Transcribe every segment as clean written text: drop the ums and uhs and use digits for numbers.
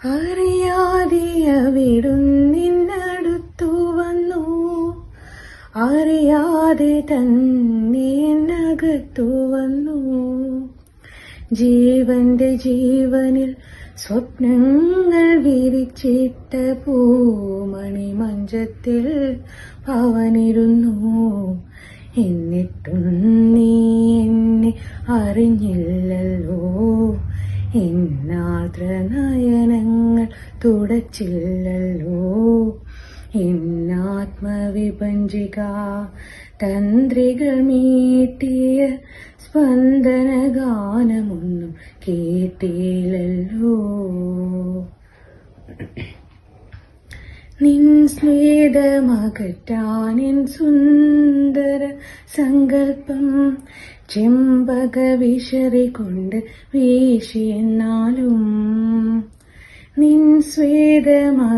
അറിയാതെ അവിടുന്നിന്നടുത്തു വന്നു, അറിയാതെ തന്നെ എന്നകത്തു വന്നു. ജീവന്റെ ജീവനിൽ സ്വപ്നങ്ങൾ വിരിച്ചിട്ട പൂമണി മഞ്ചത്തിൽ അവനിരുന്നു. എന്നിട്ടും നീ എന്നെ അറിഞ്ഞില്ലല്ലോ, എന്നാദ്ര നയനങ്ങൾ തുടച്ചില്ലല്ലോ. എന്നാത്മവിഭജിക തന്ത്രികൾ മീട്ടിയ സ്പന്ദനഗാനമൊന്നും കേട്ടില്ലല്ലോ. നിൻ സ്വേദമകറ്റാനിൻ സുന്ദര സങ്കൽപ്പം ചെമ്പക വിശറി കൊണ്ട് വീശിയെന്നാലും, നിൻ സ്വേദമകറ്റാനിൻ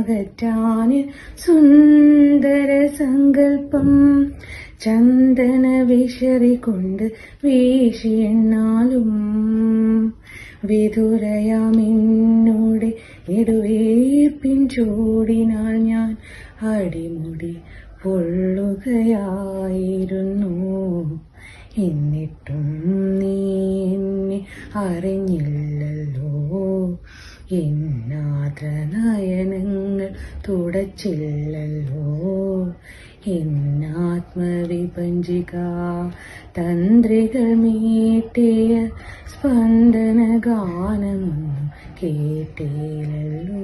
സുന്ദര സങ്കൽപ്പം ചന്ദന വിശറി കൊണ്ട് വീശിയെന്നാലും, വിധുരയാമെന്നോടെ ഇടുവേപ്പിൻ ചൂടിനാൽ ഞാൻ അടിമുടി പൊള്ളുകയായിരുന്നു. എന്നിട്ടും നീ എന്നെ അറിഞ്ഞില്ലല്ലോ, എന്നാദ്ര നയനങ്ങൾ തുടച്ചില്ലല്ലോ. എന്നാത്മവിഭജിക തന്ത്രികൾ മീട്ടിയ സ്പന്ദനഗാനമൊന്നും കേട്ടില്ലല്ലോ.